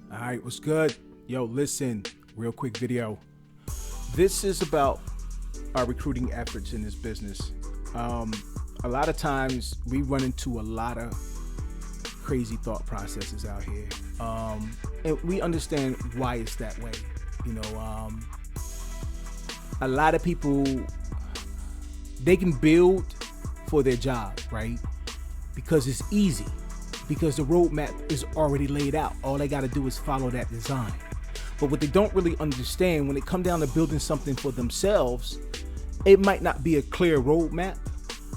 All right, what's good? Yo, listen, real quick video. This is about our recruiting efforts in this business. A lot of times we run into a lot of crazy thought processes out here. And we understand why it's that way. A lot of people, they can build for their job, right? Because it's easy. Because the roadmap is already laid out. All they got to do is follow that design. But what they don't really understand when it comes down to building something for themselves, it might not be a clear roadmap.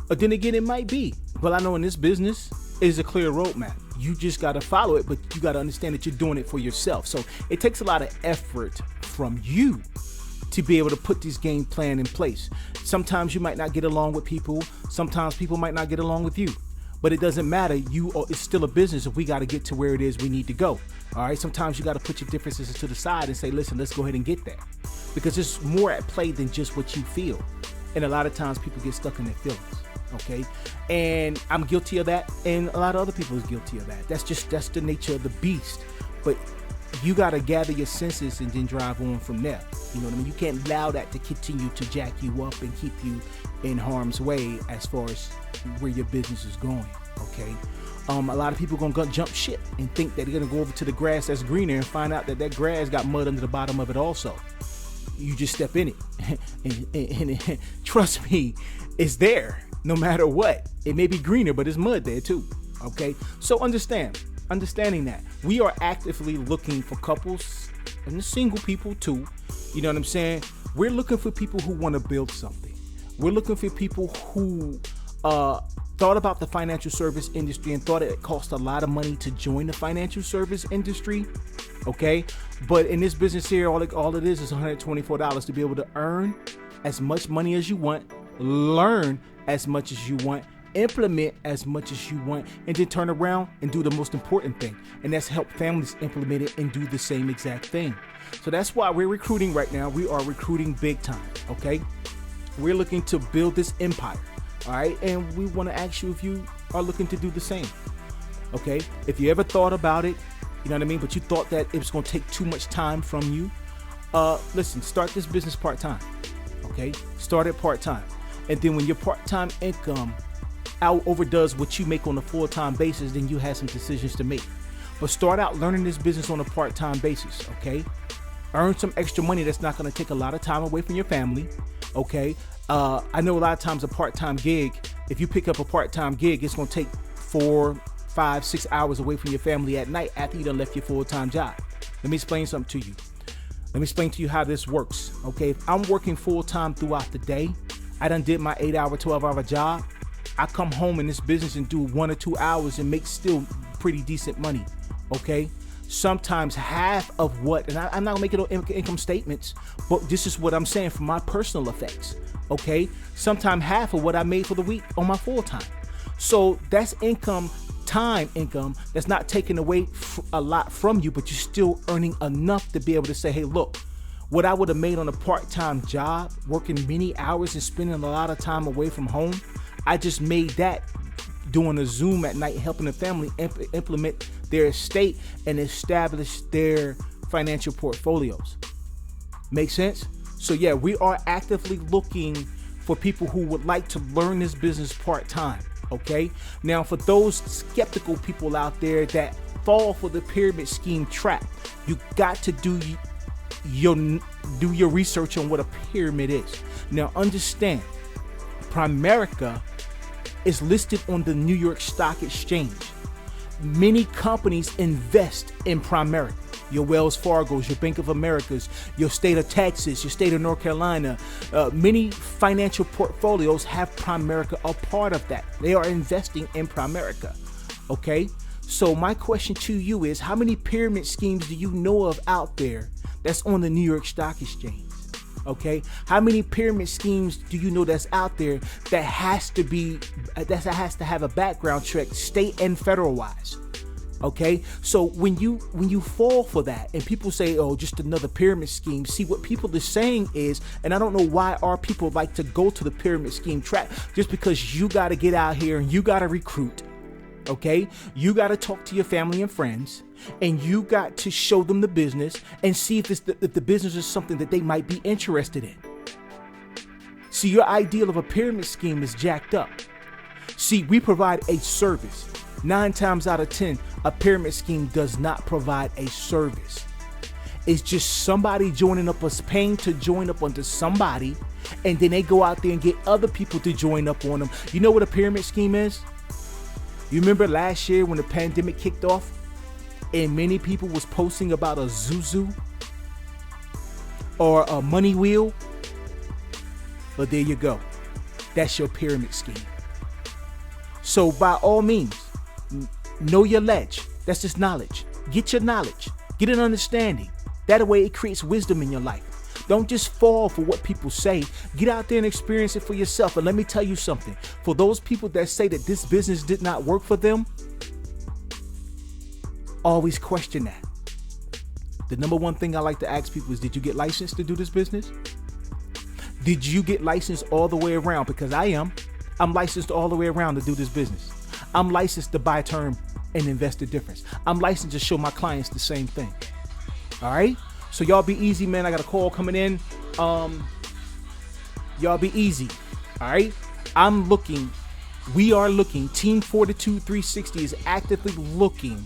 Or then again, it might be. But I know in this business, it's a clear roadmap. You just got to follow it, but you got to understand that you're doing it for yourself. So it takes a lot of effort from you to be able to put this game plan in place. Sometimes you might not get along with people. Sometimes people might not get along with you. But it doesn't matter. It's still a business if we got to get to where it is we need to go. All right. Sometimes you got to put your differences to the side and say, listen, let's go ahead and get there. Because there's more at play than just what you feel. And a lot of times people get stuck in their feelings. Okay. And I'm guilty of that. And a lot of other people is guilty of that. That's the nature of the beast. But you got to gather your senses and then drive on from there. You know what I mean? You can't allow that to continue to jack you up and keep you in harm's way as far as where your business is going. Okay. A lot of people gonna jump ship and think that they're gonna go over to the grass that's greener and find out that grass got mud under the bottom of it also. You just step in it and trust me, it's there no matter what. It may be greener, but it's mud there too. Okay. So understanding that we are actively looking for couples and single people too. You know what I'm saying? We're looking for people who want to build something. We're looking for people who thought about the financial service industry and thought it cost a lot of money to join the financial service industry. Okay. But in this business here, all it is $124 to be able to earn as much money as you want, learn as much as you want, implement as much as you want, and then turn around and do the most important thing. And that's help families implement it and do the same exact thing. So that's why we're recruiting right now. We are recruiting big time. Okay. We're looking to build this empire. All right. And we want to ask you if you are looking to do the same. Okay. If you ever thought about it, you know what I mean? But you thought that it was going to take too much time from you. Listen, start this business part-time. Okay. Start it part-time. And then when your part-time income overdoes what you make on a full-time basis, then you have some decisions to make. But start out learning this business on a part-time basis. Okay. Earn some extra money that's not going to take a lot of time away from your family. Okay. I know a lot of times a part-time gig, if you pick up a part-time gig, it's going to take 4, 5, 6 hours away from your family at night after you done left your full-time job. Let me explain something to you. Let me explain to you how this works. Okay. If I'm working full-time throughout the day, I done did my 8-hour, 12-hour job. I come home in this business and do 1 or 2 hours and make still pretty decent money. Okay. Sometimes half of what, and I'm not making no income statements, but this is what I'm saying from my personal effects. Okay. Sometimes half of what I made for the week on my full time. So that's time income that's not taking away a lot from you, but you're still earning enough to be able to say, hey, look, what I would have made on a part-time job, working many hours and spending a lot of time away from home, I just made that doing a Zoom at night, helping the family implement their estate and establish their financial portfolios. Make sense? So yeah, we are actively looking for people who would like to learn this business part-time. Okay. Now, for those skeptical people out there that fall for the pyramid scheme trap, you got to do your research on what a pyramid is. Now, understand, Primerica is listed on the New York Stock Exchange. Many companies invest in Primerica. Your Wells Fargo's, your Bank of America's, your state of Texas, your state of North Carolina. Many financial portfolios have Primerica a part of that. They are investing in Primerica. Okay. So my question to you is, how many pyramid schemes do you know of out there that's on the New York Stock Exchange? Okay. How many pyramid schemes do you know that's out there that has to have a background check, state and federal wise? Okay. So when you fall for that and people say, oh, just another pyramid scheme, see what people are saying is, and I don't know why our people like to go to the pyramid scheme trap, just because you got to get out here and you got to recruit Okay, you got to talk to your family and friends, and you got to show them the business and see if the business is something that they might be interested in. See, your ideal of a pyramid scheme is jacked up. See, we provide a service. 9 times out of 10, a pyramid scheme does not provide a service. It's just somebody joining up, us paying to join up under somebody, and then they go out there and get other people to join up on them. You know what a pyramid scheme is? You remember last year when the pandemic kicked off and many people was posting about a Zuzu or a money wheel? But there you go. That's your pyramid scheme. So by all means, know your ledge. That's just knowledge. Get your knowledge. Get an understanding. That way it creates wisdom in your life. Don't just fall for what people say. Get out there and experience it for yourself. And let me tell you something. For those people that say that this business did not work for them, always question that. The number one thing I like to ask people is, did you get licensed to do this business? Did you get licensed all the way around? Because I'm licensed all the way around to do this business. I'm licensed to buy term and invest the difference. I'm licensed to show my clients the same thing. All right? So y'all be easy, man. I got a call coming in. Y'all be easy. All right? We are looking, Team 4TITUDE 360 is actively looking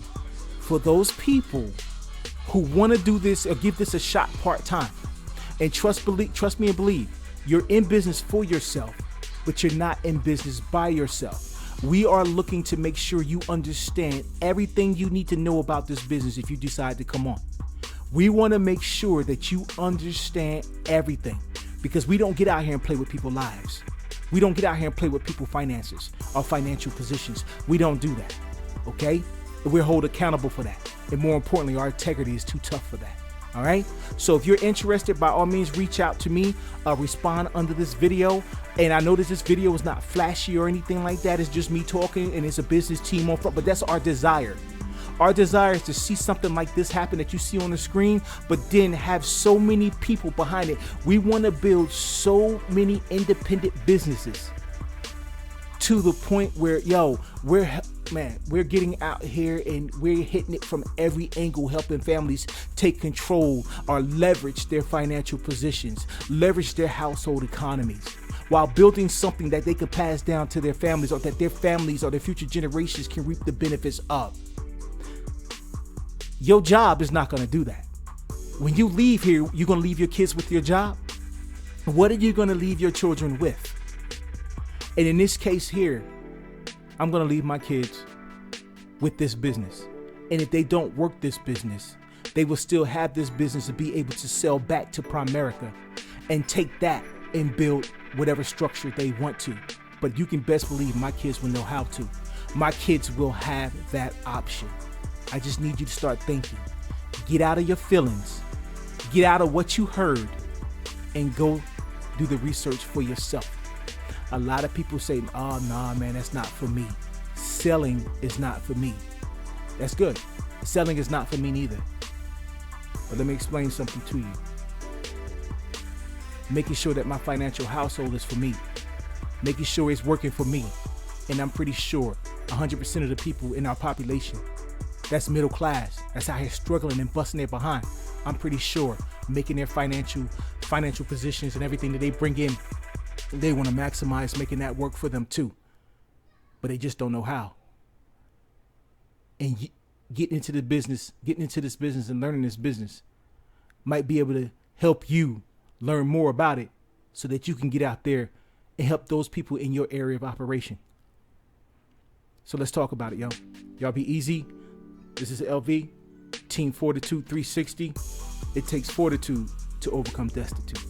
for those people who want to do this or give this a shot part-time. And trust me and believe, you're in business for yourself, but you're not in business by yourself. We are looking to make sure you understand everything you need to know about this business if you decide to come on. We want to make sure that you understand everything, because we don't get out here and play with people's lives. We don't get out here and play with people's finances or financial positions. We don't do that, okay? We're held accountable for that. And more importantly, our integrity is too tough for that. All right. So if you're interested, by all means, reach out to me, respond under this video. And I notice this video is not flashy or anything like that. It's just me talking, and it's a business team on front, but that's our desire. Our desire is to see something like this happen that you see on the screen, but then have so many people behind it. We want to build so many independent businesses to the point where, we're getting out here and we're hitting it from every angle, helping families take control or leverage their financial positions, leverage their household economies, while building something that they could pass down to their families, or that their families or their future generations can reap the benefits of. Your job is not going to do that. When you leave here, you're going to leave your kids with your job. What are you going to leave your children with? And in this case here, I'm going to leave my kids with this business. And if they don't work this business, they will still have this business to be able to sell back to Primerica and take that and build whatever structure they want to. But you can best believe my kids will know how to. My kids will have that option. I just need you to start thinking. Get out of your feelings. Get out of what you heard and go do the research for yourself. A lot of people say, oh, nah, man, that's not for me. Selling is not for me. That's good. Selling is not for me neither. But let me explain something to you. Making sure that my financial household is for me. Making sure it's working for me. And I'm pretty sure 100% of the people in our population that's middle class, that's out here struggling and busting their behind, I'm pretty sure making their financial positions and everything that they bring in, they want to maximize making that work for them too. But they just don't know how. And getting into this business and learning this business might be able to help you learn more about it so that you can get out there and help those people in your area of operation. So let's talk about it, yo. Y'all be easy. This is LV, Team 4TITUDE 360. It takes fortitude to overcome destitute.